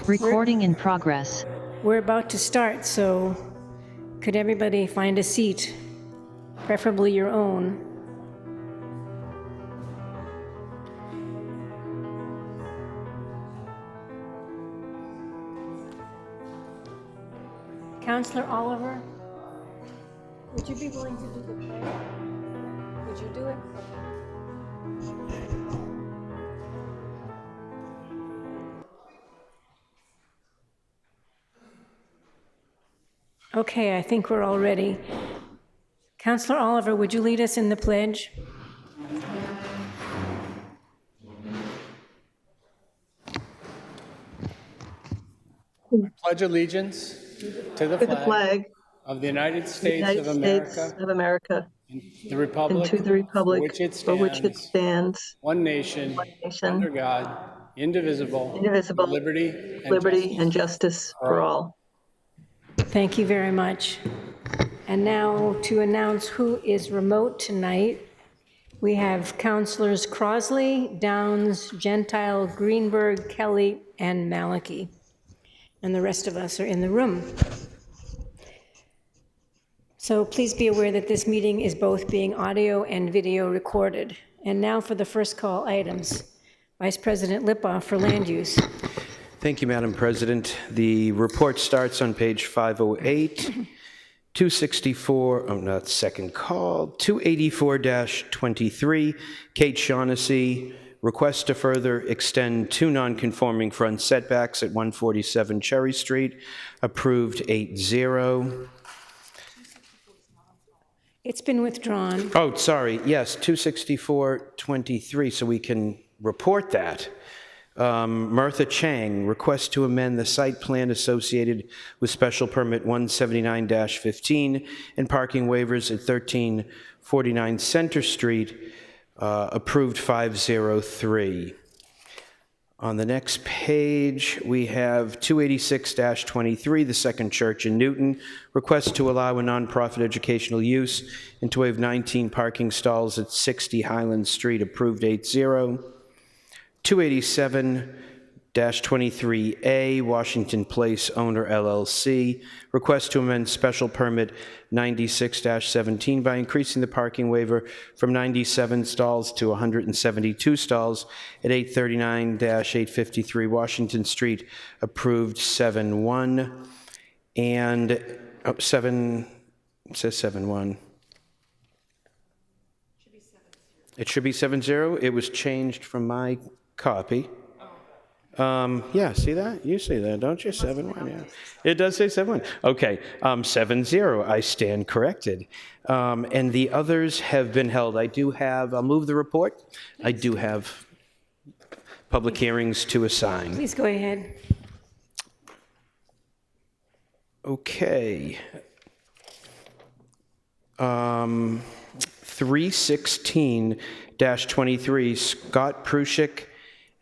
Recording in progress. We're about to start, so could everybody find a seat, preferably your own? Councillor Oliver, would you be willing to do the play? Would you do it? Okay, I think we're all ready. Councillor Oliver, would you lead us in the pledge? I pledge allegiance to the flag of the United States of America and the and republic to the republic for which it stands, one nation, under God, indivisible, indivisible, with liberty and justice for all. Thank you very much. And now to announce who is remote tonight, we have Councillors Crosley, Downs, Gentile, Greenberg, Kelly, and Malachy. And the rest of us are in the room. So please be aware that this meeting is both being audio and video recorded. And now for the first call items. Vice President Lipoff for Land Use. Thank you, Madam President. The report starts on page 508, 264, not second call, 284-23, Kate Shaughnessy, request to further extend two non-conforming front setbacks at 147 Cherry Street, approved 8-0. It's been withdrawn. Oh, sorry, yes, 264-23, so we can report that. Martha Chang, request to amend the site plan associated with special permit 179-15 and parking waivers at 1349 Center Street, approved 503. On the next page, we have 286-23, the Second Church in Newton, request to allow a nonprofit educational use and to waive 19 parking stalls at 60 Highland Street, approved 8-0. 287-23A, Washington Place Owner LLC, request to amend special permit 96-17 by increasing the parking waiver from 97 stalls to 172 stalls at 839-853 Washington Street, approved 7-1. And it says 7-1. It should be 7-0. It was changed from my copy. Yeah, see that? You see that, don't you? 7-1, yeah. It does say 7-1. Okay, 7-0, I stand corrected. And the others have been held. I do have, I'll move the report. I do have public hearings to assign. Please go ahead. Okay. 316-23, Scott Prushik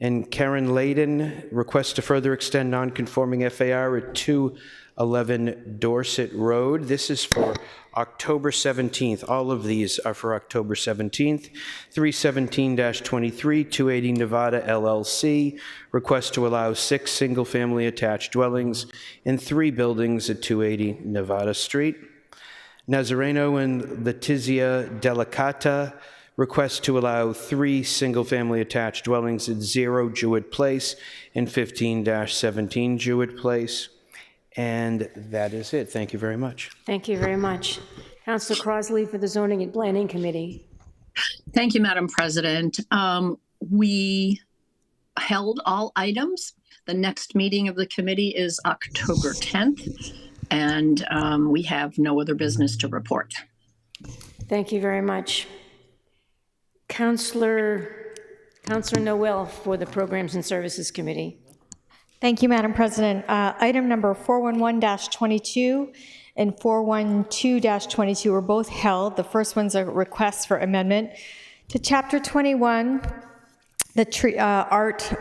and Karen Layden, request to further extend non-conforming FAR at 211 Dorset Road. This is for October 17th. All of these are for October 17th. 317-23, 280 Nevada LLC, request to allow 6 single-family attached dwellings in 3 buildings at 280 Nevada Street. Nazareno and Letizia Delicata, request to allow 3 single-family attached dwellings at 0 Jewett Place and 15-17 Jewett Place. And that is it. Thank you very much. Thank you very much. Councillor Crosley for the Zoning and Planning Committee. Thank you, Madam President. We held all items. The next meeting of the committee is October 10th, and we have no other business to report. Thank you very much. Councillor Noel for the Programs and Services Committee. Thank you, Madam President. Item number 411-22 and 412-22 were both held. The first one's a request for amendment to Chapter 21, the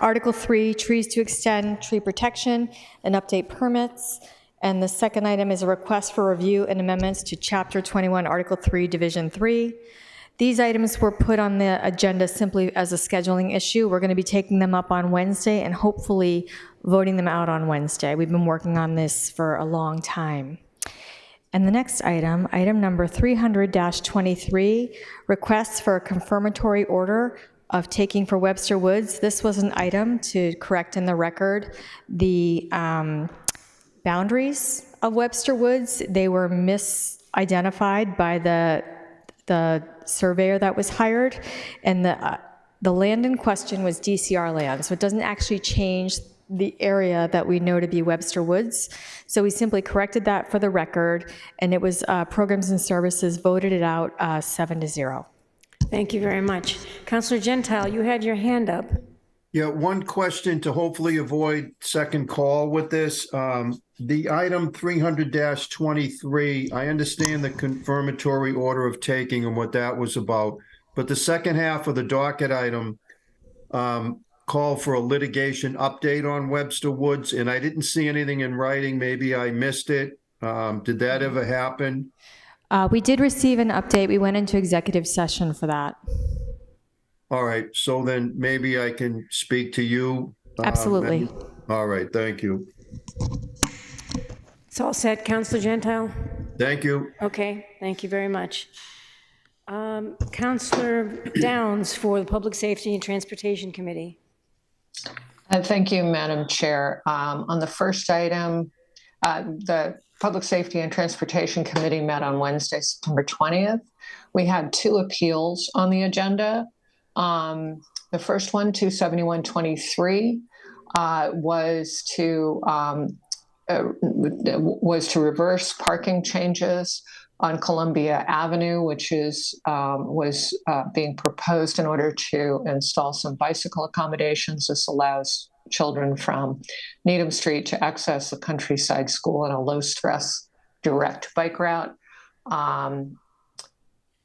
Article 3, trees to extend tree protection and update permits. And the second item is a request for review and amendments to Chapter 21, Article 3, Division 3. These items were put on the agenda simply as a scheduling issue. We're going to be taking them up on Wednesday and hopefully voting them out on Wednesday. We've been working on this for a long time. And the next item, item number 300-23, requests for a confirmatory order of taking for Webster Woods. This was an item to correct in the record the boundaries of Webster Woods. They were misidentified by the surveyor that was hired, and the land in question was DCR land, so it doesn't actually change the area that we know to be Webster Woods. So we simply corrected that for the record, and it was Programs and Services voted it out 7-0. Thank you very much. Councilor Gentile, you had your hand up. Yeah, one question to hopefully avoid second call with this. The item 300-23, I understand the confirmatory order of taking and what that was about, but the second half of the docket item called for a litigation update on Webster Woods, and I didn't see anything in writing. Maybe I missed it. Did that ever happen? We did receive an update. We went into executive session for that. All right, so then maybe I can speak to you. Absolutely. All right, thank you. It's all set, Councilor Gentile? Thank you. Okay, thank you very much. Councilor Downs for the Public Safety and Transportation Committee. Thank you, Madam Chair. On the first item, the Public Safety and Transportation Committee met on Wednesday, September 20th. We had 2 appeals on the agenda. The first one, 27123, was to reverse parking changes on Columbia Avenue, which was being proposed in order to install some bicycle accommodations. This allows children from Needham Street to access the Countryside School in a low-stress direct bike route.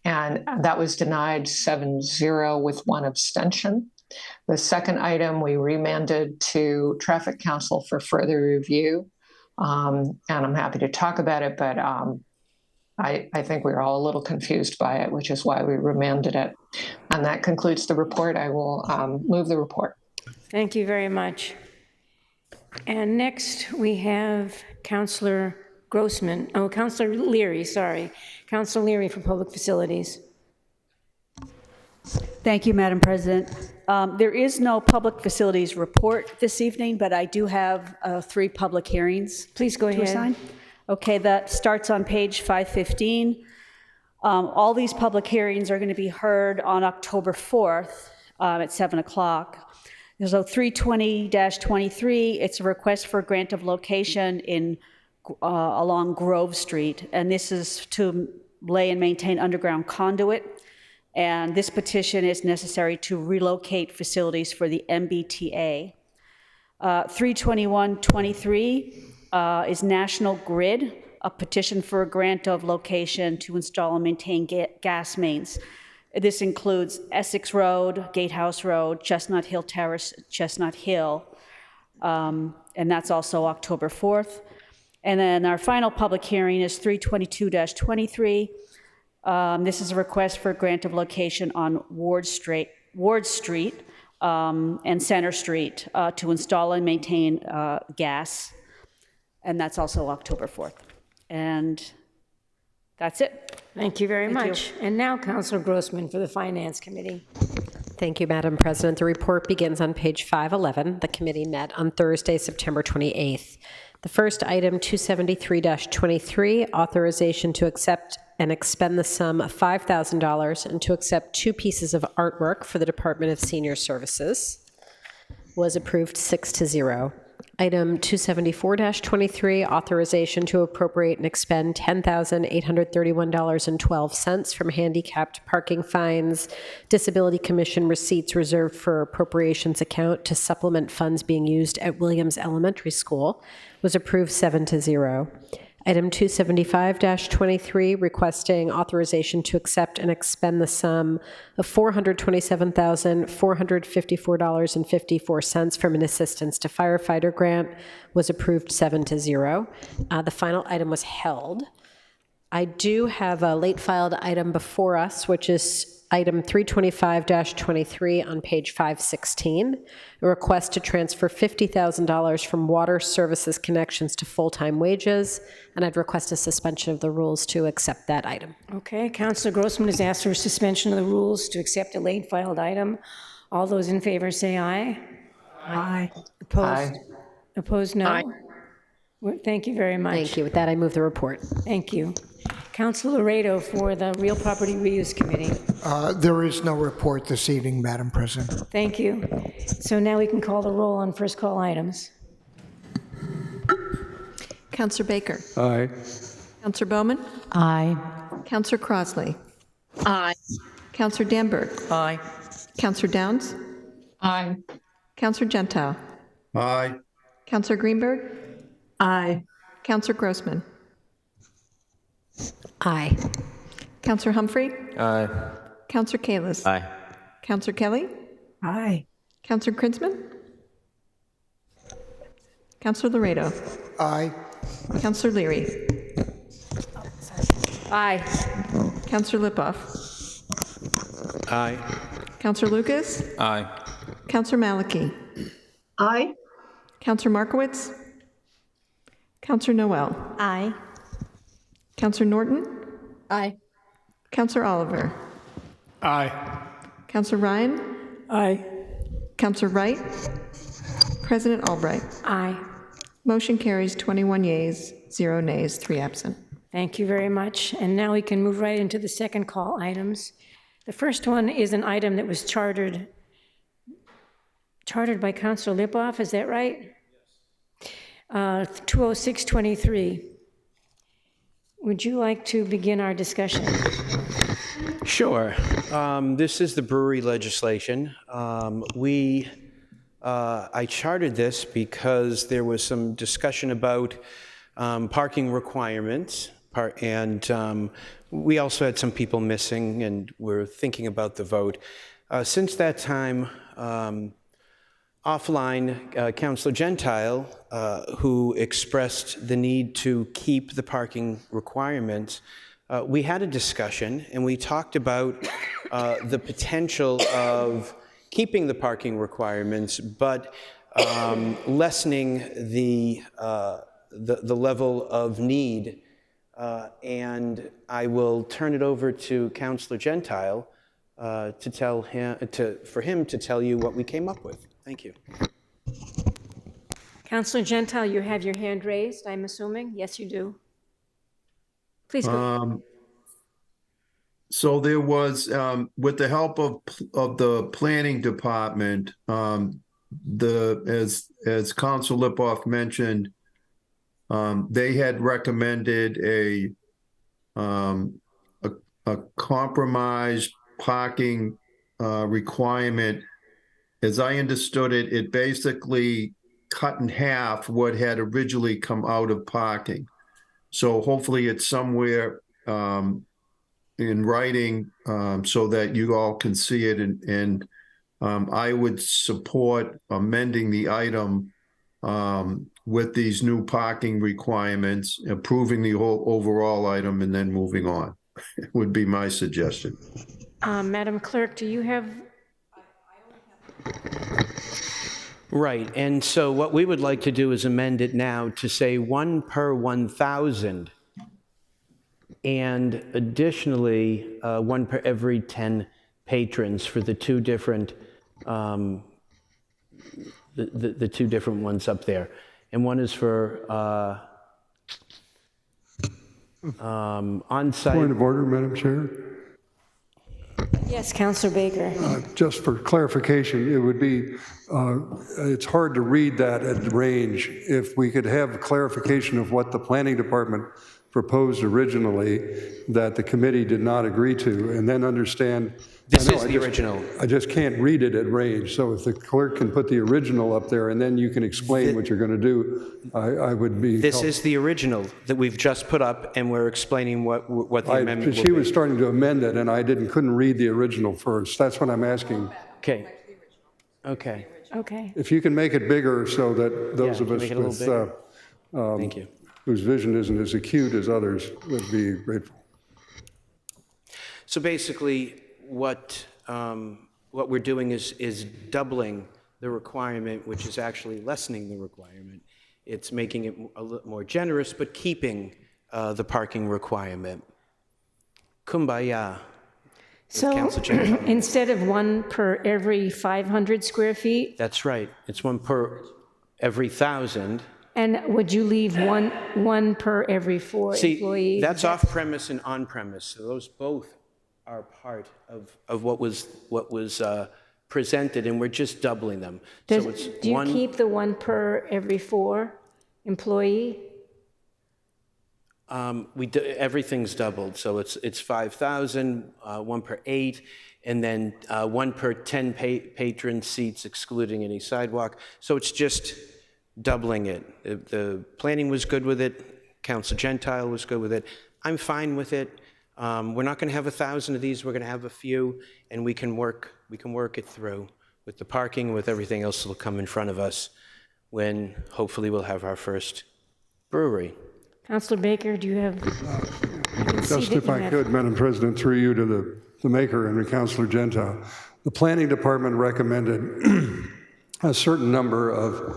And that was denied 7-0 with 1 abstention. The second item we remanded to Traffic Council for further review. And I'm happy to talk about it, but I think we were all a little confused by it, which is why we remanded it. And that concludes the report. I will move the report. Thank you very much. And next we have Councilor Grossman. Oh, Councilor Leary, sorry. Councilor Leary for Public Facilities. Thank you, Madam President. There is no public facilities report this evening, but I do have 3 public hearings. Please go ahead. Assign. Okay, that starts on page 515. All these public hearings are going to be heard on October 4th at 7 o'clock. So 320-23, it's a request for a grant of location in along Grove Street, and this is to lay and maintain underground conduit. And this petition is necessary to relocate facilities for the MBTA. 321-23 is National Grid, a petition for a grant of location to install and maintain gas mains. This includes Essex Road, Gatehouse Road, Chestnut Hill Terrace, Chestnut Hill, and that's also October 4th. And then our final public hearing is 322-23. This is a request for a grant of location on Ward Street and Center Street to install and maintain gas, and that's also October 4th. And that's it. Thank you very much. And now Councilor Grossman for the Finance Committee. Thank you, Madam President. The report begins on page 511. The committee met on Thursday, September 28th. The first item, 273-23, authorization to accept and expend the sum of $5,000 and to accept 2 pieces of artwork for the Department of Senior Services, was approved 6-0. Item 274-23, authorization to appropriate and expend $10,831.12 from handicapped parking fines, Disability Commission receipts reserved for appropriations account to supplement funds being used at Williams Elementary School, was approved 7-0. Item 275-23, requesting authorization to accept and expend the sum of $427,454.54 from an Assistance to Firefighter grant, was approved 7-0. The final item was held. I do have a late filed item before us, which is item 325-23 on page 516, a request to transfer $50,000 from water services connections to full-time wages, and I'd request a suspension of the rules to accept that item. Okay, Councilor Grossman has asked for a suspension of the rules to accept a late filed item. All those in favor say aye. Aye. Opposed? Aye. Opposed, no? Aye. Thank you very much. Thank you. With that, I move the report. Thank you. Councilor Laredo for the Real Property Reuse Committee. There is no report this evening, Madam President. Thank you. So now we can call the roll on first call items. Counselor Baker. Aye. Counselor Bowman. Aye. Counselor Crossley. Aye. Counselor Danberg. Aye. Counselor Downs. Aye. Counselor Gentile. Aye. Counselor Greenberg. Aye. Counselor Grossman. Aye. Counselor Humphrey. Aye. Counselor Kalis. Aye. Counselor Kelly. Aye. Counselor Krinsman. Counselor Laredo. Aye. Counselor Leary. Aye. Counselor Lipoff. Aye. Counselor Lucas. Aye. Counselor Maliki. Aye. Counselor Markowitz. Counselor Noel. Aye. Counselor Norton. Aye. Counselor Oliver. Aye. Counselor Ryan. Aye. Counselor Wright. President Albright. Aye. Motion carries 21 yeas, 0 nays, 3 absent. Thank you very much. And now we can move right into the second call items. The first one is an item that was chartered by Councilor Lipoff, is that right? 20623. Would you like to begin our discussion? Sure. This is the brewery legislation. I chartered this because there was some discussion about parking requirements, and we also had some people missing, and we're thinking about the vote. Since that time, offline, Councilor Gentile, who expressed the need to keep the parking requirements, we had a discussion, and we talked about the potential of keeping the parking requirements, but lessening the level of need. And I will turn it over to Councilor Gentile for him to tell you what we came up with. Thank you. Councilor Gentile, you have your hand raised, I'm assuming? Yes, you do. Please go. So there was, with the help of the planning department, as Council Lipoff mentioned, they had recommended a compromise parking requirement. As I understood it, it basically cut in half what had originally come out of parking. So hopefully it's somewhere in writing so that you all can see it. And I would support amending the item with these new parking requirements, approving the whole overall item, and then moving on. It would be my suggestion. Madam Clerk, do you have? Right, and so what we would like to do is amend it now to say 1 per 1,000, and additionally 1 per every 10 patrons for the two different the two different ones up there, and one is for on-site. Point of order, Madam Chair. Yes, Councilor Baker. Just for clarification, it would be, it's hard to read that at range. If we could have clarification of what the planning department proposed originally that the committee did not agree to, and then understand. This is the original. I just can't read it at range. So if the clerk can put the original up there and then you can explain what you're going to do, I would be. This is the original that we've just put up, and we're explaining what the amendment will be. She was starting to amend it, and I couldn't read the original first. That's what I'm asking. Okay. Okay. Okay. If you can make it bigger so that those of us make it a little bigger. Thank you. Whose vision isn't as acute as others would be grateful. So basically, what we're doing is doubling the requirement, which is actually lessening the requirement. It's making it a little more generous, but keeping the parking requirement. Kumbaya. So instead of one per every 500 square feet? That's right. It's one per every 1,000. And would you leave one per every 4 employees? That's off-premise and on-premise. So those both are part of what was presented, and we're just doubling them. Do you keep the one per every 4 employee? Everything's doubled, so it's 5,000, 1 per 8, and then 1 per 10 patron seats, excluding any sidewalk. So it's just doubling it. The planning was good with it. Council Gentile was good with it. I'm fine with it. We're not going to have 1,000 of these. We're going to have a few, and we can work it through with the parking, with everything else that'll come in front of us when hopefully we'll have our first brewery. Councilor Baker, do you have? Just if I could, Madam President, through you to the maker and to Councilor Gentile. The Planning Department recommended a certain number of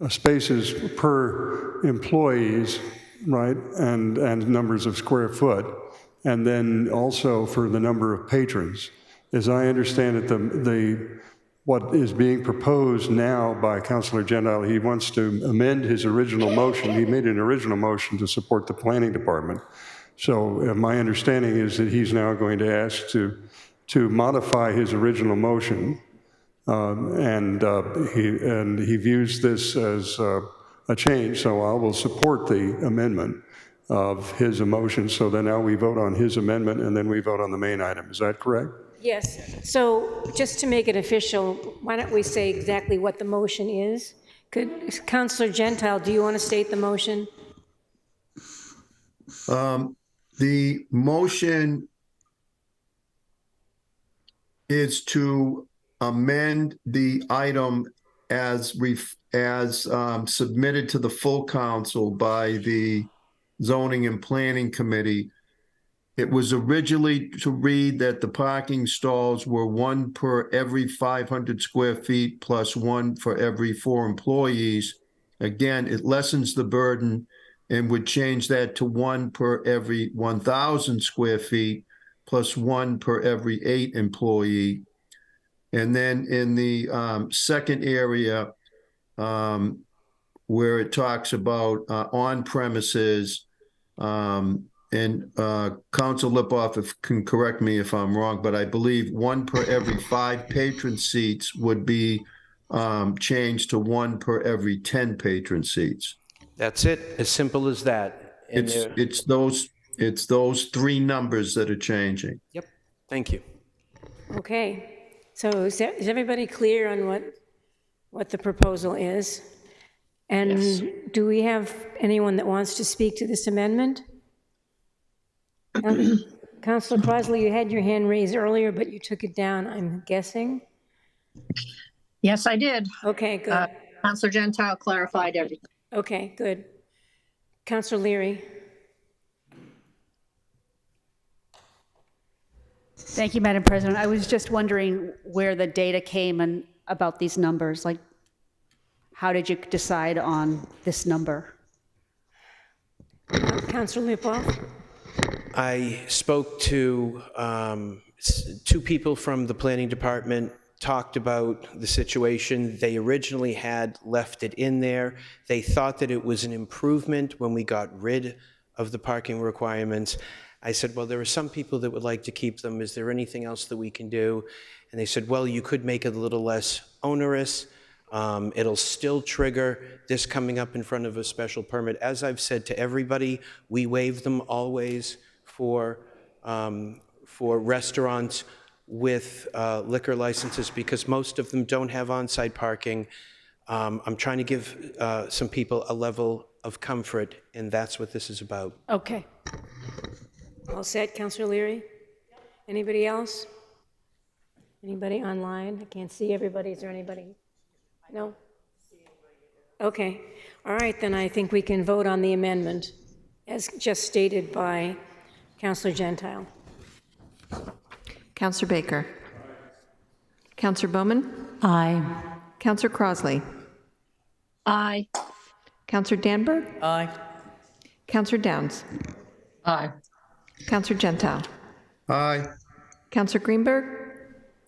spaces per employees, right, and numbers of square foot, and then also for the number of patrons. As I understand it, what is being proposed now by Councilor Gentile, he wants to amend his original motion. He made an original motion to support the Planning Department. So my understanding is that he's now going to ask to modify his original motion, and he views this as a change. So I will support the amendment of his motion. So then now we vote on his amendment, and then we vote on the main item. Is that correct? Yes. So just to make it official, why don't we say exactly what the motion is? Councilor Gentile, do you want to state the motion? The motion is to amend the item as submitted to the full council by the Zoning and Planning Committee. It was originally to read that the parking stalls were 1 per every 500 square feet plus 1 for every 4 employees. Again, it lessens the burden and would change that to 1 per every 1,000 square feet plus 1 per every 8 employee. And then in the second area, where it talks about on premises, and Council Lipoff can correct me if I'm wrong, but I believe 1 per every 5 patron seats would be changed to 1 per every 10 patron seats. That's it, as simple as that. And it's those 3 numbers that are changing. Yep, thank you. Okay, so is everybody clear on what the proposal is? And yes. Do we have anyone that wants to speak to this amendment? Councilor Crosley, you had your hand raised earlier, but you took it down, I'm guessing? Yes, I did. Okay, good. Councilor Gentile clarified everything. Okay, good. Councilor Leary. Thank you, Madam President. I was just wondering where the data came about these numbers. Like, how did you decide on this number? Councilor Lipoff. I spoke to 2 people from the planning department, talked about the situation. They originally had left it in there. They thought that it was an improvement when we got rid of the parking requirements. I said, well, there are some people that would like to keep them. Is there anything else that we can do? And they said, well, you could make it a little less onerous. It'll still trigger this coming up in front of a special permit. As I've said to everybody, we waive them always for restaurants with liquor licenses because most of them don't have on-site parking. I'm trying to give some people a level of comfort, and that's what this is about. Okay. All set, Councilor Leary? Anybody else? Anybody online? I can't see everybody. Is there anybody? No? Okay. All right, then I think we can vote on the amendment as just stated by Councilor Gentile. Counselor Baker. Counselor Bowman. Aye. Counselor Crossley. Aye. Counselor Danberg. Aye. Counselor Downs. Aye. Counselor Gentile. Aye. Counselor Greenberg.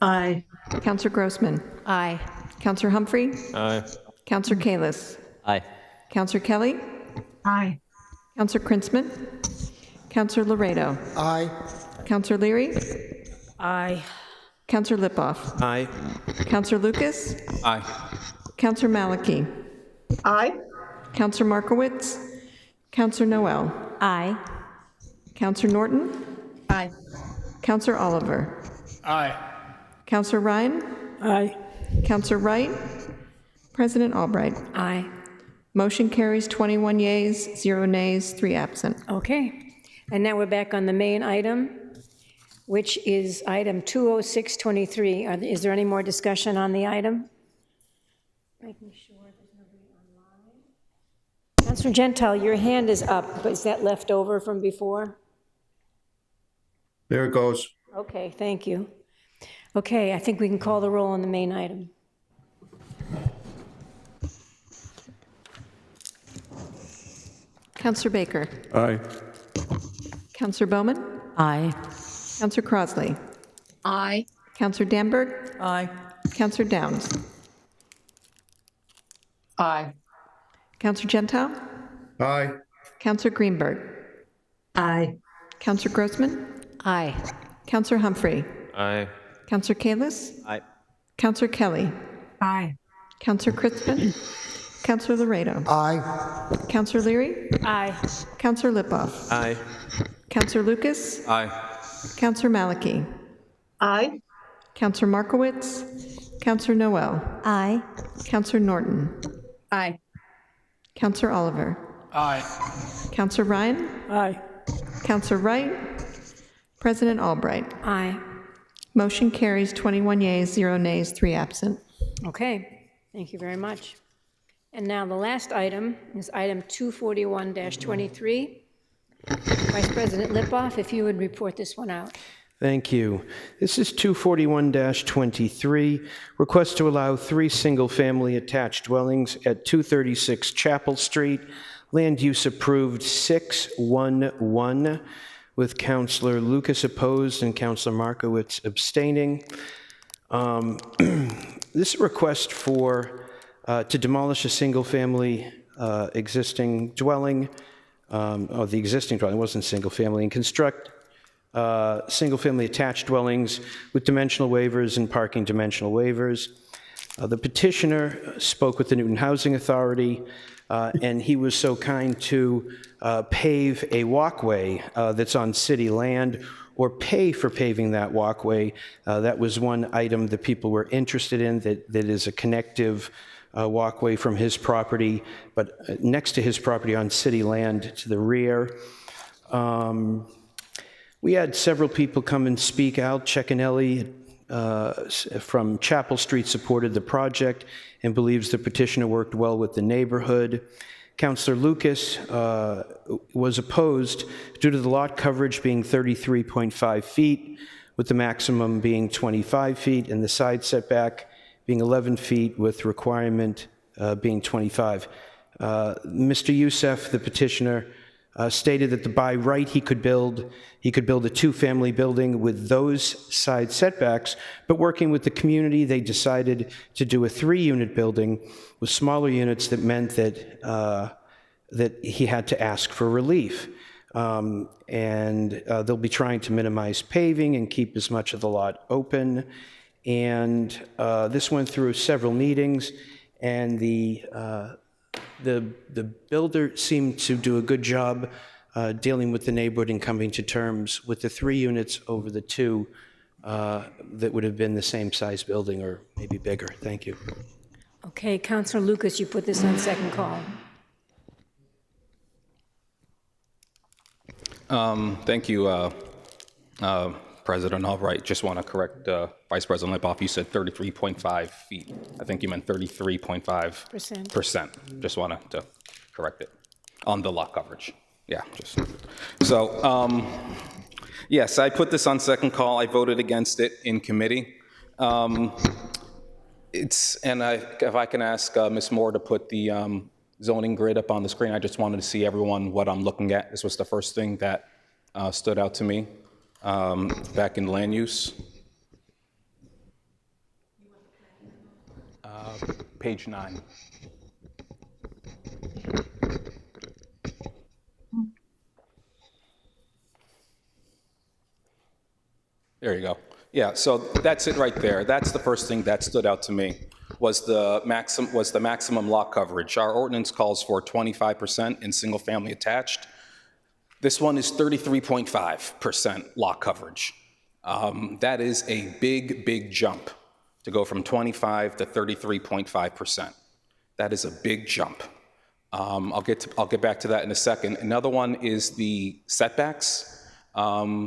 Aye. Counselor Grossman. Aye. Counselor Humphrey. Aye. Counselor Kalis. Aye. Counselor Kelly. Aye. Counselor Krinsman. Counselor Laredo. Aye. Counselor Leary. Aye. Counselor Lipoff. Aye. Counselor Lucas. Aye. Counselor Maliki. Aye. Counselor Markowitz. Counselor Noel. Aye. Counselor Norton. Aye. Counselor Oliver. Aye. Counselor Ryan. Aye. Counselor Wright. President Albright. Aye. Motion carries 21 yeas, 0 nays, 3 absent. Okay. And now we're back on the main item, which is item 20623. Is there any more discussion on the item? Making sure there's nobody online. Councilor Gentile, your hand is up, but is that left over from before? There it goes. Okay, thank you. Okay, I think we can call the roll on the main item. Counselor Baker. Aye. Counselor Bowman. Aye. Counselor Crossley. Aye. Counselor Danberg. Aye. Counselor Downs. Aye. Counselor Gentile. Aye. Counselor Greenberg. Aye. Counselor Grossman. Aye. Counselor Humphrey. Aye. Counselor Kalis. Aye. Counselor Kelly. Aye. Counselor Krispin. Counselor Laredo. Aye. Counselor Leary. Aye. Counselor Lipoff. Aye. Counselor Lucas. Aye. Counselor Maliki. Aye. Counselor Markowitz. Counselor Noel. Aye. Counselor Norton. Aye. Counselor Oliver. Aye. Counselor Ryan. Aye. Counselor Wright. President Albright. Aye. Motion carries 21 yeas, 0 nays, 3 absent. Okay, thank you very much. And now the last item is item 241-23. Vice President Lipoff, if you would report this one out. Thank you. This is 241-23, request to allow 3 single-family attached dwellings at 236 Chapel Street, land use approved 611, with Councilor Lucas opposed and Councilor Markowitz abstaining. This request for to demolish a single-family existing dwelling, the existing dwelling wasn't single-family, and construct single-family attached dwellings with dimensional waivers and parking dimensional waivers. The petitioner spoke with the Newton Housing Authority, and he was so kind to pave a walkway that's on city land, or pay for paving that walkway. That was one item that people were interested in, that is a connective walkway from his property, but next to his property on city land to the rear. We had several people come and speak out. Ceccanelli from Chapel Street supported the project and believes the petitioner worked well with the neighborhood. Councilor Lucas was opposed due to the lot coverage being 33.5 feet, with the maximum being 25 feet, and the side setback being 11 feet with requirement being 25. Mr. Youssef, the petitioner, stated that by right he could build a 2-family building with those side setbacks, but working with the community, they decided to do a 3-unit building with smaller units that meant that that he had to ask for relief. They'll be trying to minimize paving and keep as much of the lot open. And this went through several meetings, and the builder seemed to do a good job dealing with the neighborhood and coming to terms with the 3 units over the 2 that would have been the same size building or maybe bigger. Thank you. Okay, Councilor Lucas, you put this on second call. Thank you, President Albright. Just want to correct Vice President Lipoff. You said 33.5 feet. I think you meant 33.5%. Just wanted to correct it on the lot coverage. Yeah, just so. Yes, I put this on second call. I voted against it in committee. If I can ask Ms. Moore to put the zoning grid up on the screen, I just wanted to see everyone what I'm looking at. This was the first thing that stood out to me back in land use. Page 9. There you go. Yeah, so that's it right there. That's the first thing that stood out to me was the maximum lot coverage. Our ordinance calls for 25% in single family attached. This one is 33.5% lot coverage. That is a big jump to go from 25 to 33.5%. That is a big jump. I'll get back to that in a second. Another one is the setbacks.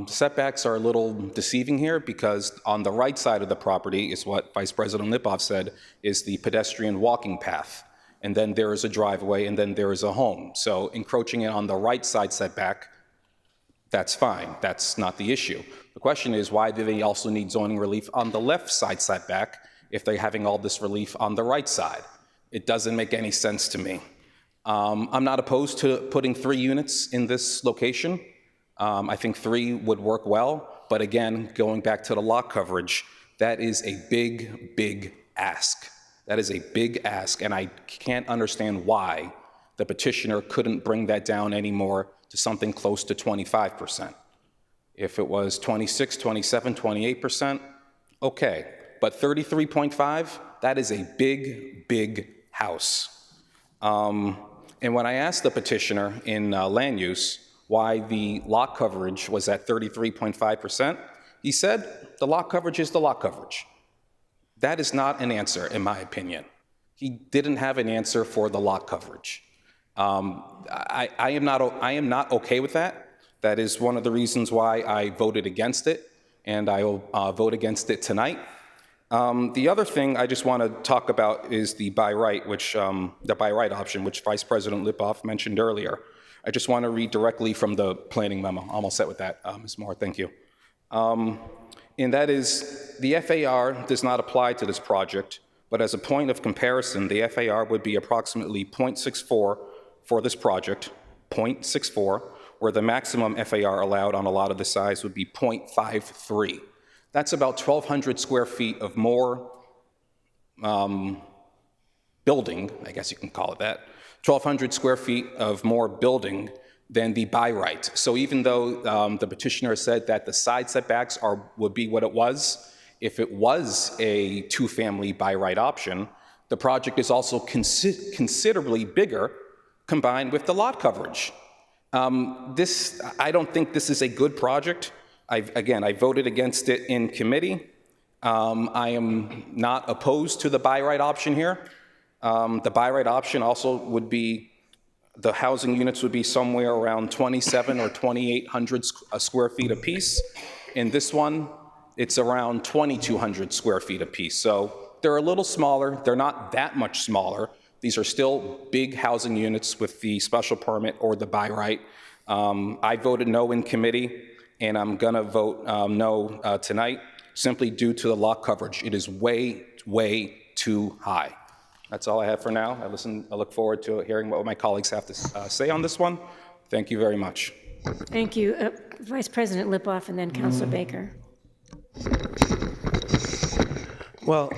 Setbacks are a little deceiving here because on the right side of the property is what Vice President Lipoff said is the pedestrian walking path. And then there is a driveway and then there is a home. So encroaching it on the right side setback, that's fine. That's not the issue. The question is, why do they also need zoning relief on the left side setback if they're having all this relief on the right side? It doesn't make any sense to me. I'm not opposed to putting 3 units in this location. I think 3 would work well, but again, going back to the lot coverage, that is a big ask. That is a big ask, and I can't understand why the petitioner couldn't bring that down anymore to something close to 25%. If it was 26, 27, 28%, okay, but 33.5, that is a big house. And when I asked the petitioner in land use, why the lot coverage was at 33.5%, he said, the lot coverage is the lot coverage. That is not an answer, in my opinion. He didn't have an answer for the lot coverage. I am not okay with that. That is one of the reasons why I voted against it, and I will vote against it tonight. The other thing I just want to talk about is the by right, the by right option, which Vice President Lipoff mentioned earlier. I just want to read directly from the planning memo. I'm all set with that, Ms. Moore, thank you. And that is, the FAR does not apply to this project, but as a point of comparison, the FAR would be approximately 0.64 for this project, 0.64, where the maximum FAR allowed on a lot of the size would be 0.53. That's about 1,200 square feet of more building, I guess you can call it that, 1,200 square feet of more building than the by right. So even though the petitioner said that the side setbacks would be what it was, if it was a 2-family by right option, the project is also considerably bigger combined with the lot coverage. I don't think this is a good project. I voted against it in committee. I am not opposed to the by right option here. The by right option also would be, the housing units would be somewhere around 2,700 or 2,800 square feet apiece. In this one, it's around 2,200 square feet apiece. So they're a little smaller. They're not that much smaller. These are still big housing units with the special permit or the by right. I voted no in committee, and I'm gonna vote no tonight, simply due to the lot coverage. It is way too high. That's all I have for now. I look forward to hearing what my colleagues have to say on this one. Thank you very much. Thank you. Vice President Lipoff and then Councilor Baker. Well,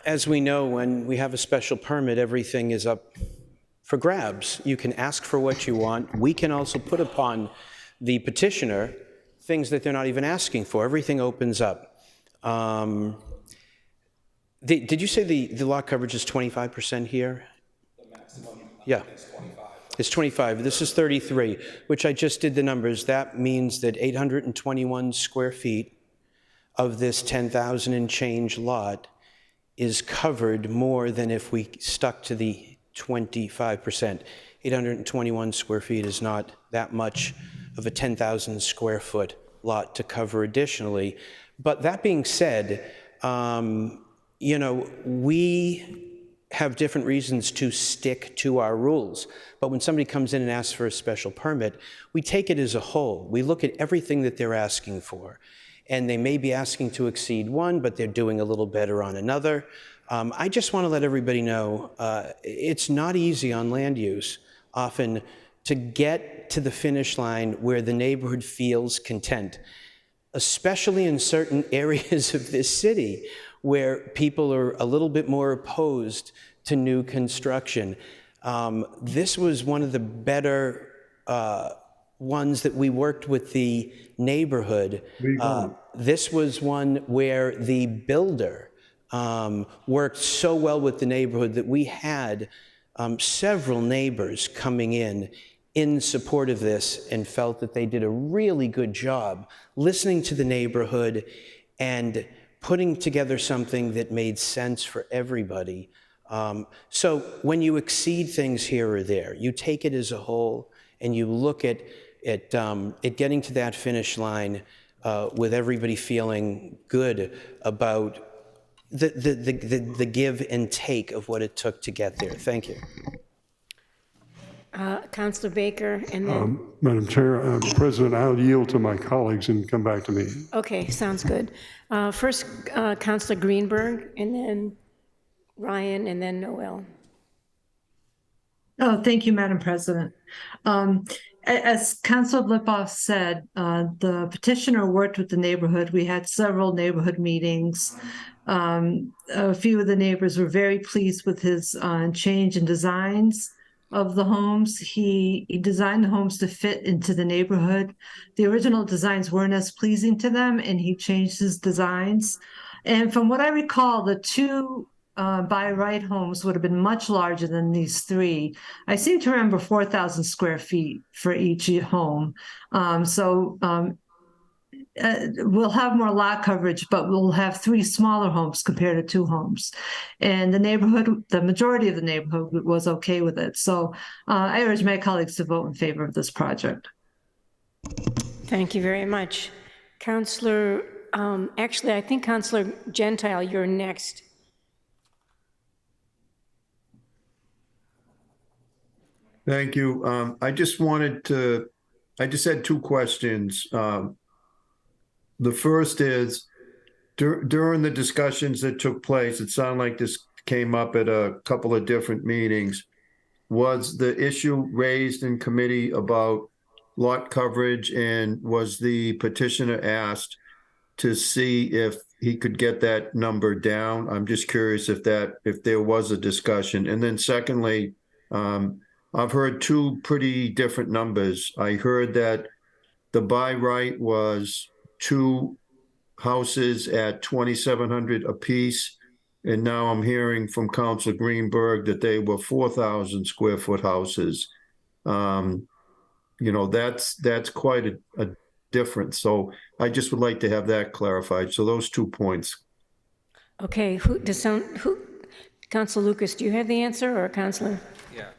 as we know, when we have a special permit, everything is up for grabs. You can ask for what you want. We can also put upon the petitioner things that they're not even asking for. Everything opens up. Did you say the lot coverage is 25% here? The maximum is 25. It's 25. This is 33, which I just did the numbers. That means that 821 square feet of this 10,000 and change lot is covered more than if we stuck to the 25%. 821 square feet is not that much of a 10,000 square foot lot to cover additionally. But that being said, you know, we have different reasons to stick to our rules. But when somebody comes in and asks for a special permit, we take it as a whole. We look at everything that they're asking for. And they may be asking to exceed one, but they're doing a little better on another. I just want to let everybody know it's not easy on land use often to get to the finish line where the neighborhood feels content, especially in certain areas of this city where people are a little bit more opposed to new construction. This was one of the better ones that we worked with the neighborhood. This was one where the builder worked so well with the neighborhood that we had several neighbors coming in support of this and felt that they did a really good job listening to the neighborhood and putting together something that made sense for everybody. So when you exceed things here or there, you take it as a whole and you look at getting to that finish line with everybody feeling good about the give and take of what it took to get there. Thank you. Councilor Baker, and then... Madam Chair, President, I'll yield to my colleagues and come back to me. Okay, sounds good. First, Councilor Greenberg, and then Ryan, and then Noel. Oh, thank you, Madam President. As Councilor Lipoff said, the petitioner worked with the neighborhood. We had several neighborhood meetings. A few of the neighbors were very pleased with his change in designs of the homes. He designed the homes to fit into the neighborhood. The original designs weren't as pleasing to them, and he changed his designs. And from what I recall, the two by right homes would have been much larger than these three. I seem to remember 4,000 square feet for each home. We'll have more lot coverage, but we'll have three smaller homes compared to two homes. And the neighborhood, the majority of the neighborhood was okay with it. So I urge my colleagues to vote in favor of this project. Thank you very much. Councilor, actually, I think Councilor Gentile, you're next. Thank you. I just had two questions. The first is, during the discussions that took place, it sounded like this came up at a couple of different meetings. Was the issue raised in committee about lot coverage, and was the petitioner asked to see if he could get that number down? I'm just curious if there was a discussion. And then secondly, I've heard two pretty different numbers. I heard that the by right was 2 houses at 2,700 apiece, and now I'm hearing from Councilor Greenberg that they were 4,000 square foot houses. That's quite a difference. So I just would like to have that clarified. So those 2 points. Okay, Councilor Lucas, do you have the answer, or Councilor? Yeah.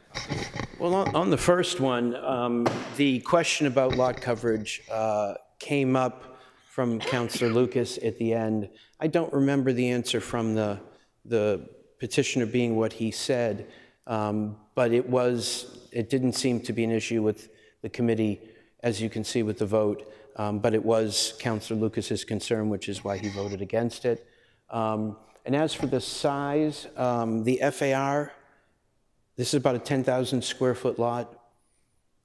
Well, on the first one, the question about lot coverage came up from Councilor Lucas at the end. I don't remember the answer from the petitioner being what he said, but it didn't seem to be an issue with the committee, as you can see with the vote, but it was Councilor Lucas's concern, which is why he voted against it. And as for the size, the FAR, this is about a 10,000 square foot lot.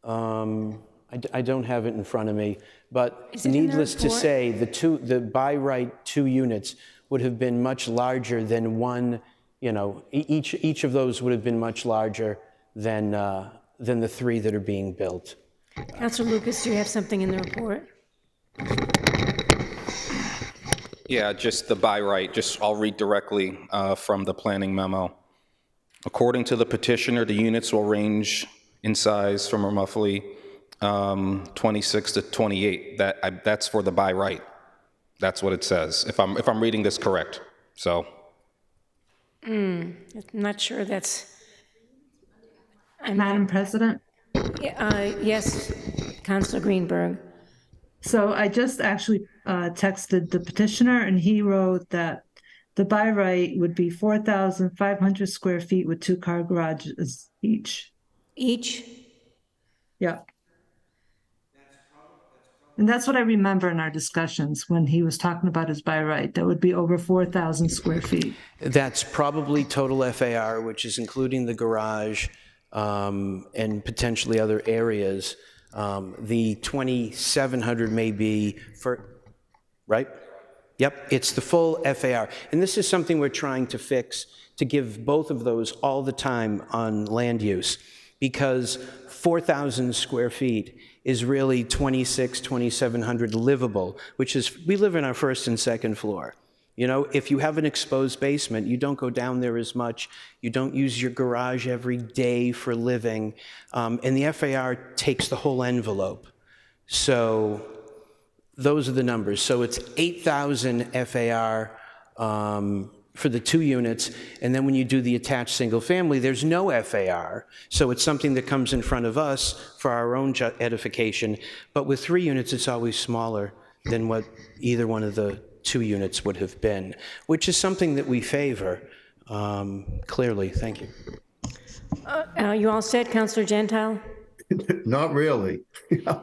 I don't have it in front of me, but needless to say, the by right 2 units would have been much larger than one. Each of those would have been much larger than the 3 that are being built. Councilor Lucas, do you have something in the report? Yeah, just the by right. I'll read directly from the planning memo. According to the petitioner, the units will range in size from roughly 26 to 28. That's for the by right. That's what it says, if I'm reading this correct. So. I'm not sure that's. Madam President? Yes, Councilor Greenberg. So I just actually texted the petitioner, and he wrote that The by right would be 4,500 square feet with 2-car garages each. Each? Yeah. And that's what I remember in our discussions when he was talking about his by right. That would be over 4,000 square feet. That's probably total FAR, which is including the garage and potentially other areas. The 2,700 may be for, right? Yep, it's the full FAR. And this is something we're trying to fix, to give both of those all the time on land use, because 4,000 square feet is really 2,700 livable, which is, we live in our first and second floor. You know, if you have an exposed basement, you don't go down there as much. You don't use your garage every day for living. And the FAR takes the whole envelope. So those are the numbers. So it's 8,000 FAR for the 2 units. And then when you do the attached single family, there's no FAR. So it's something that comes in front of us for our own edification. But with 3 units, it's always smaller than what either one of the 2 units would have been, which is something that we favor, clearly. Thank you. You all set, Councilor Gentile? Not really.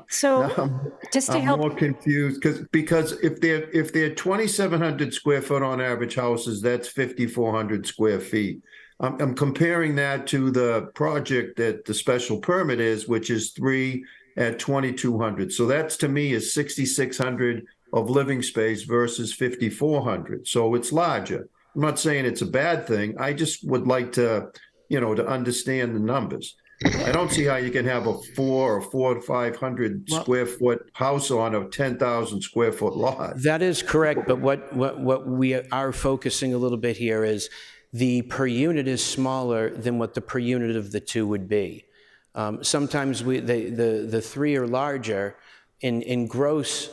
So just to help. I'm more confused because if they're 2,700 square foot on average houses, that's 5,400 square feet. I'm comparing that to the project that the special permit is, which is 3 at 2,200. So that's, to me, is 6,600 of living space versus 5,400. So it's larger. I'm not saying it's a bad thing. I just would like to, to understand the numbers. I don't see how you can have a 400 to 500 square foot house on a 10,000 square foot lot. That is correct, but what we are focusing a little bit here is the per unit is smaller than what the per unit of the 2 would be. Sometimes the 3 are larger in gross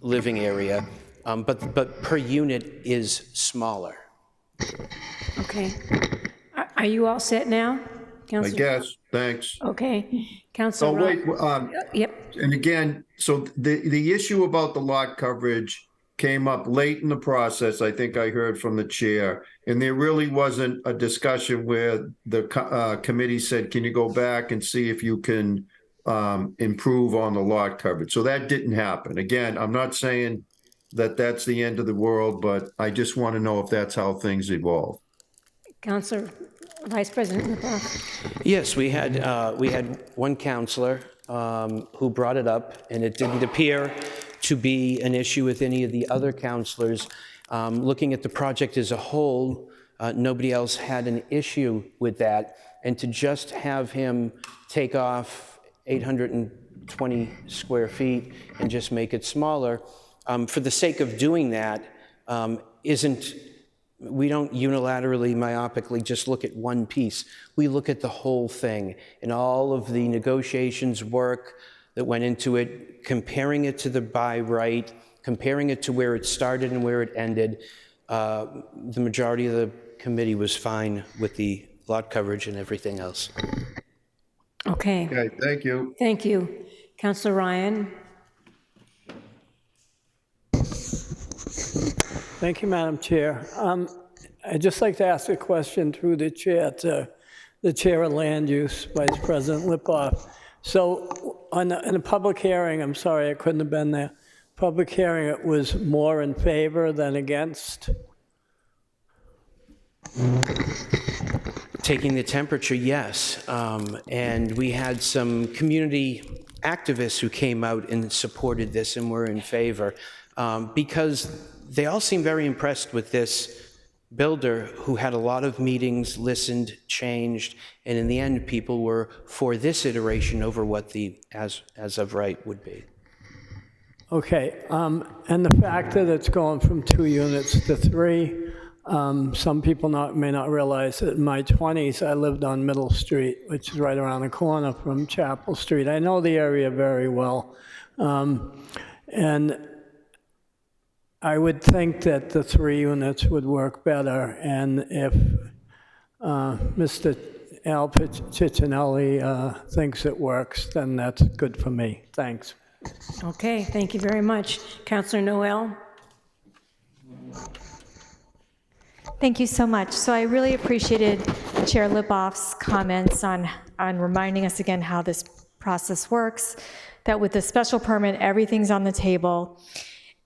living area, but per unit is smaller. Okay. Are you all set now? Councilor? I guess. Thanks. Okay. Councilor. Oh, wait. Yep. And again, so the issue about the lot coverage came up late in the process. I think I heard from the chair, and there really wasn't a discussion where the committee said, can you go back and see if you can improve on the lot coverage? So that didn't happen. Again, I'm not saying that that's the end of the world, but I just want to know if that's how things evolve. Councilor Vice President LaBeouf. Yes, we had one counselor who brought it up, and it didn't appear to be an issue with any of the other counselors. Looking at the project as a whole, nobody else had an issue with that, and to just have him take off 820 square feet and just make it smaller, for the sake of doing that, we don't unilaterally, myopically just look at one piece. We look at the whole thing and all of the negotiations work that went into it, comparing it to the by right, comparing it to where it started and where it ended. The majority of the committee was fine with the lot coverage and everything else. Okay. Okay, thank you. Thank you. Councilor Ryan. Thank you, Madam Chair. I'd just like to ask a question through the chair to the Chair of Land Use, Vice President LaBeouf. So in a public hearing, I'm sorry I couldn't have been there, public hearing, it was more in favor than against? Taking the temperature, yes. And we had some community activists who came out and supported this and were in favor because they all seem very impressed with this builder who had a lot of meetings, listened, changed, and in the end, people were for this iteration over what the as of right would be. Okay, and the fact that it's going from 2 units to 3, some people may not realize that in my 20s, I lived on Middle Street, which is right around the corner from Chapel Street. I know the area very well. And I would think that the 3 units would work better. And if Mr. Al Ciccinelli thinks it works, then that's good for me. Thanks. Okay, thank you very much. Councilor Noel. Thank you so much. So I really appreciated Chair Lipoff's comments on reminding us again how this process works, that with the special permit, everything's on the table.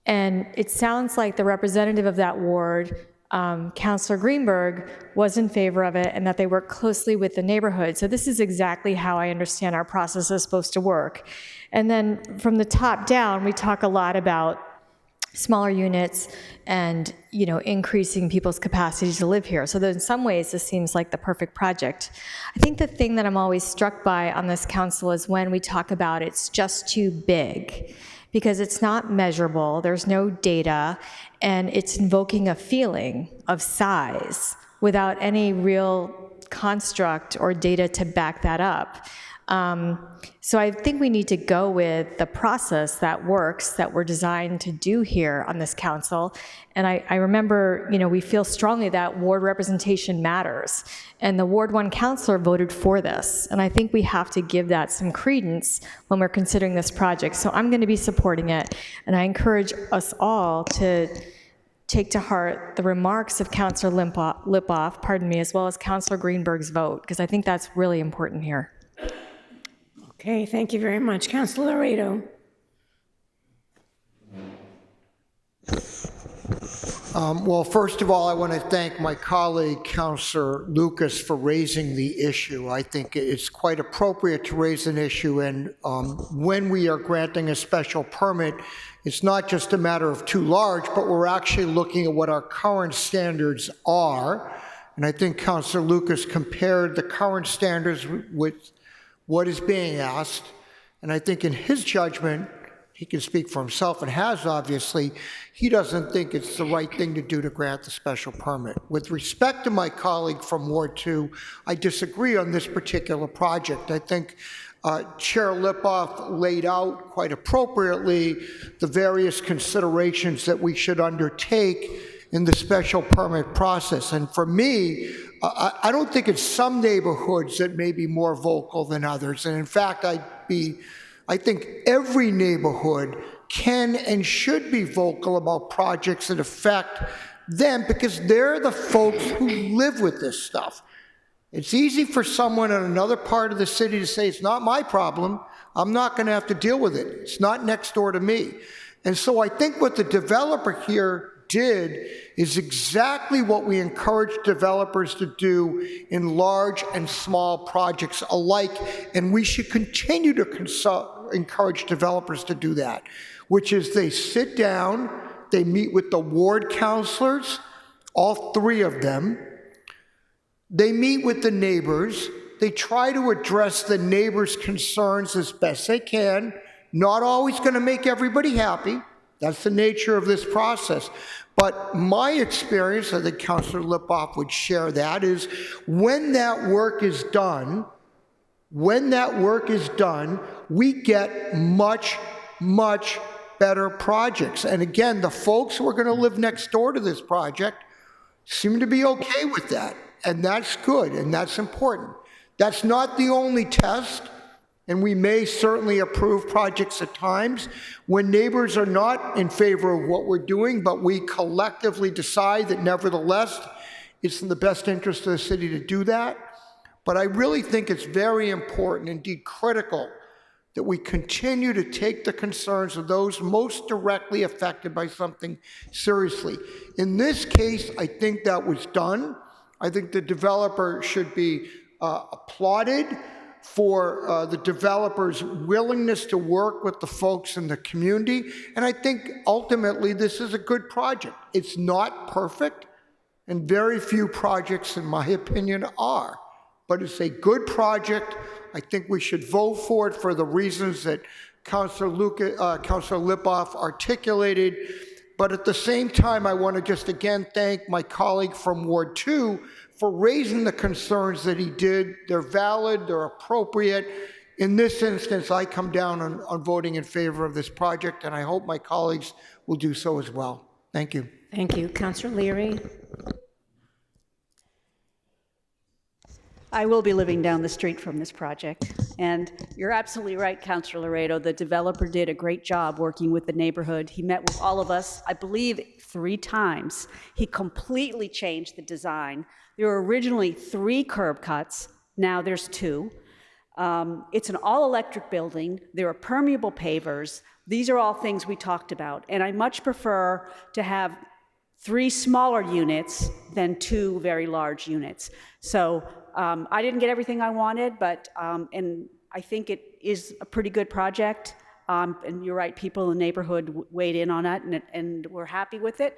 And it sounds like the representative of that ward, Councilor Greenberg, was in favor of it and that they work closely with the neighborhood. So this is exactly how I understand our process is supposed to work. And then from the top down, we talk a lot about smaller units and, you know, increasing people's capacity to live here. So in some ways, this seems like the perfect project. I think the thing that I'm always struck by on this council is when we talk about it's just too big, because it's not measurable, there's no data, and it's invoking a feeling of size without any real construct or data to back that up. So I think we need to go with the process that works, that we're designed to do here on this council. And I remember, you know, we feel strongly that ward representation matters. And the Ward 1 councilor voted for this. And I think we have to give that some credence when we're considering this project. So I'm going to be supporting it. And I encourage us all to take to heart the remarks of Councilor Lipoff, pardon me, as well as Councilor Greenberg's vote, because I think that's really important here. Okay, thank you very much. Councilor Laredo. Well, first of all, I want to thank my colleague, Councilor Lucas, for raising the issue. I think it's quite appropriate to raise an issue, and when we are granting a special permit, it's not just a matter of too large, but we're actually looking at what our current standards are. And I think Councilor Lucas compared the current standards with what is being asked, and I think in his judgment, he can speak for himself and has obviously, he doesn't think it's the right thing to do to grant the special permit. With respect to my colleague from Ward 2, I disagree on this particular project. I think Chair Lipoff laid out quite appropriately the various considerations that we should undertake in the special permit process. And for me, I don't think it's some neighborhoods that may be more vocal than others. And in fact, I think every neighborhood can and should be vocal about projects that affect them, because they're the folks who live with this stuff. It's easy for someone in another part of the city to say, it's not my problem, I'm not going to have to deal with it, it's not next door to me. And so I think what the developer here did is exactly what we encourage developers to do in large and small projects alike, and we should continue to encourage developers to do that, which is they sit down, they meet with the ward councilors, all three of them, they meet with the neighbors, they try to address the neighbors' concerns as best they can, not always going to make everybody happy. That's the nature of this process. But my experience, I think Councilor Lipoff would share that, is when that work is done, we get much, much better projects. And again, the folks who are going to live next door to this project seem to be okay with that. And that's good, and that's important. That's not the only test. And we may certainly approve projects at times when neighbors are not in favor of what we're doing, but we collectively decide that nevertheless, it's in the best interest of the city to do that. But I really think it's very important, indeed critical, that we continue to take the concerns of those most directly affected by something seriously. In this case, I think that was done. I think the developer should be applauded for the developer's willingness to work with the folks in the community. And I think ultimately this is a good project. It's not perfect, and very few projects, in my opinion, are. But it's a good project. I think we should vote for it for the reasons that Councilor Lipoff articulated. But at the same time, I want to just again thank my colleague from Ward 2 for raising the concerns that he did. They're valid, they're appropriate. In this instance, I come down on voting in favor of this project, and I hope my colleagues will do so as well. Thank you. Thank you. Councilor Leary. I will be living down the street from this project. And you're absolutely right, Councilor Laredo. The developer did a great job working with the neighborhood. He met with all of us, I believe, 3 times. He completely changed the design. There were originally 3 curb cuts. Now there's 2. It's an all-electric building. There are permeable pavers. These are all things we talked about. And I much prefer to have 3 smaller units than 2 very large units. So I didn't get everything I wanted, but and I think it is a pretty good project. And you're right, people in the neighborhood weighed in on it, and we're happy with it.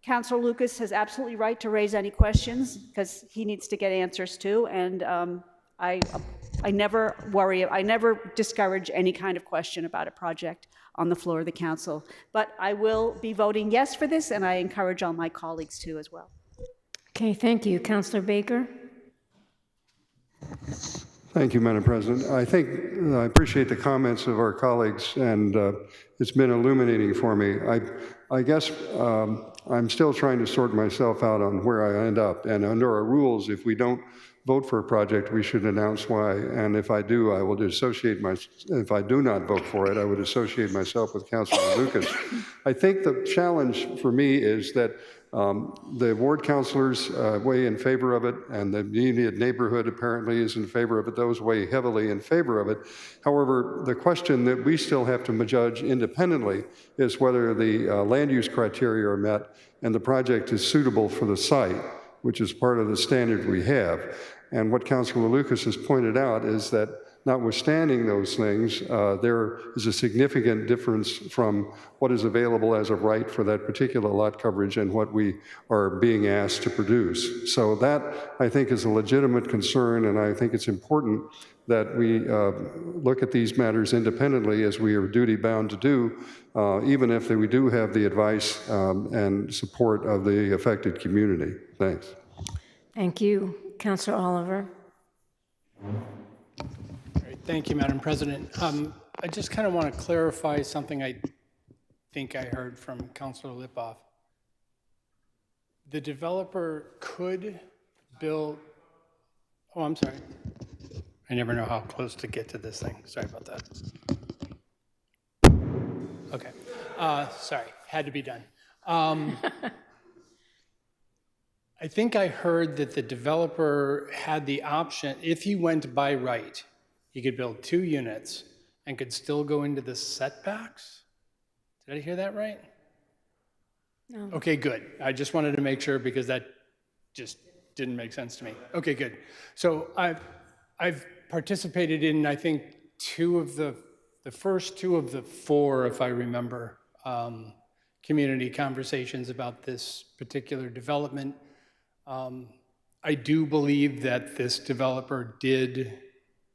Councilor Lucas has absolutely right to raise any questions because he needs to get answers too. And I never worry, I never discourage any kind of question about a project on the floor of the council. But I will be voting yes for this, and I encourage all my colleagues to as well. Okay, thank you. Councilor Baker? Thank you, Madam President. I appreciate the comments of our colleagues, and it's been illuminating for me. I guess I'm still trying to sort myself out on where I end up. And under our rules, if we don't vote for a project, we should announce why. And if I do, I will if I do not vote for it, I would associate myself with Councilor Lucas. I think the challenge for me is that the ward councilors weigh in favor of it, and the immediate neighborhood apparently is in favor of it. Those weigh heavily in favor of it. However, the question that we still have to judge independently is whether the land use criteria are met and the project is suitable for the site, which is part of the standard we have. And what Councilor Lucas has pointed out is that notwithstanding those things, there is a significant difference from what is available as a right for that particular lot coverage and what we are being asked to produce. So that, I think, is a legitimate concern, and I think it's important that we look at these matters independently, as we are duty-bound to do, even if we do have the advice and support of the affected community. Thanks. Thank you. Councilor Oliver? Thank you, Madam President. I just kind of want to clarify something I think I heard from Councilor Lipoff. The developer could build, oh, I'm sorry. I never know how close to get to this thing. Sorry about that. Okay. Sorry, had to be done. I think I heard that the developer had the option, if he went by right, he could build 2 units and could still go into the setbacks? Did I hear that right? No. Okay, good. I just wanted to make sure because that just didn't make sense to me. Okay, good. So I've participated in, I think, the first 2 of the 4, if I remember, community conversations about this particular development. I do believe that this developer did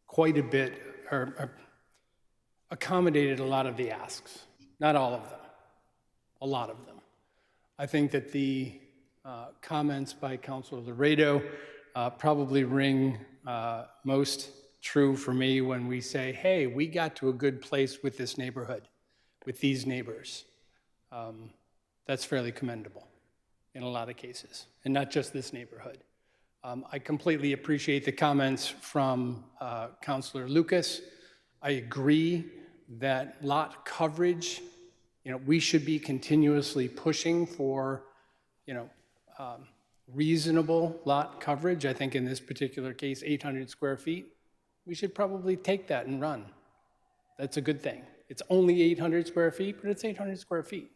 quite a bit, or accommodated a lot of the asks. Not all of them, a lot of them. I think that the comments by Councilor Laredo probably ring most true for me when we say, hey, we got to a good place with this neighborhood, with these neighbors. That's fairly commendable in a lot of cases, and not just this neighborhood. I completely appreciate the comments from Councilor Lucas. I agree that lot coverage, we should be continuously pushing for, reasonable lot coverage. I think in this particular case, 800 square feet, we should probably take that and run. That's a good thing. It's only 800 square feet, but it's 800 square feet.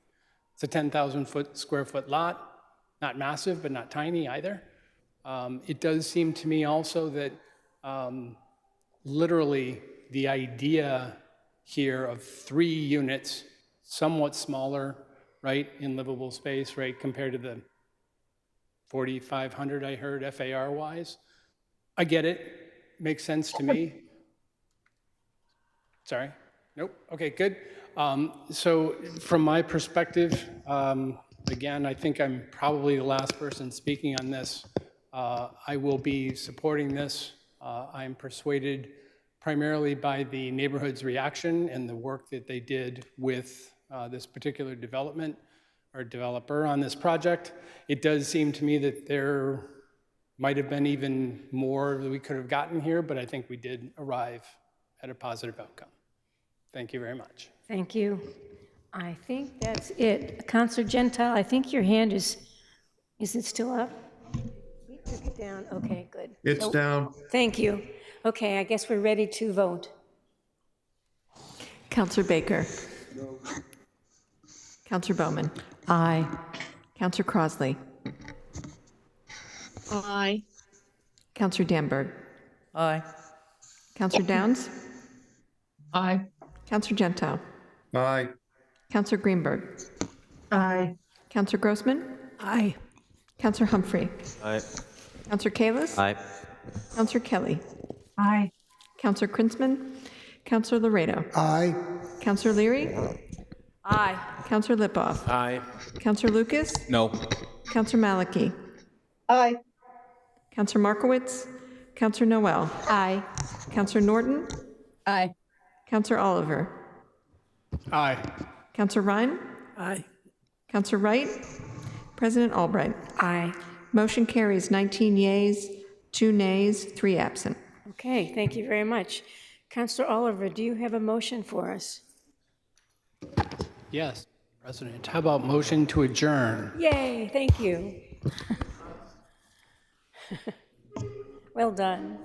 It's a 10,000 square foot lot. Not massive, but not tiny either. It does seem to me also that literally the idea here of 3 units, somewhat smaller, right, in livable space, right, compared to the 4,500 I heard FAR-wise. I get it. Makes sense to me. Sorry. Nope. Okay, good. So from my perspective, again, I think I'm probably the last person speaking on this. I will be supporting this. I'm persuaded primarily by the neighborhood's reaction and the work that they did with this particular development or developer on this project. It does seem to me that they're Might have been even more that we could have gotten here, but I think we did arrive at a positive outcome. Thank you very much. Thank you. I think that's it. Counselor Gentile, I think your hand is it still up? We took it down. Okay, good. It's down. Thank you. Okay, I guess we're ready to vote. Counselor Baker. No. Counselor Bowman. Aye. Counselor Crossley. Aye. Counselor Danberg. Aye. Counselor Downs. Aye. Counselor Gentile. Aye. Counselor Greenberg. Aye. Counselor Grossman. Aye. Counselor Humphrey. Aye. Counselor Kalis. Aye. Counselor Kelly. Aye. Counselor Krinsman. Counselor Laredo. Aye. Counselor Leary. Aye. Counselor Lipoff. Aye. Counselor Lucas. No. Counselor Maliki. Aye. Counselor Markowitz. Counselor Noel. Aye. Counselor Norton. Aye. Counselor Oliver. Aye. Counselor Ryan. Aye. Counselor Wright. President Albright. Aye. Motion carries 19 yeas, 2 nays, 3 absent. Okay, thank you very much. Counselor Oliver, do you have a motion for us? Yes, President. How about motion to adjourn? Yay, thank you. Well done.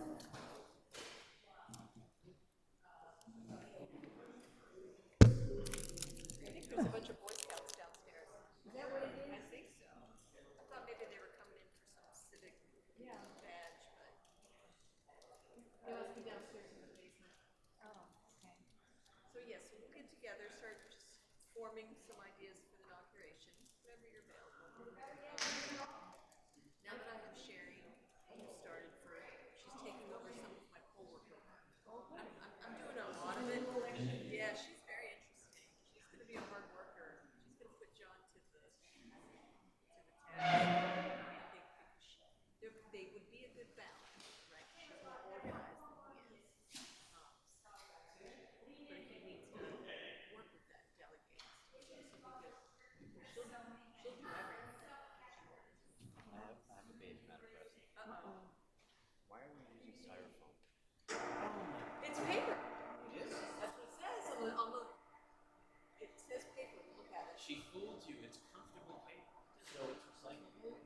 She fooled you. It's comfortable paper. So it's recyclable?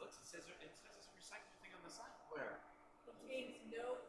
Well, it says it's recyclable thing on the side. Where? Contains no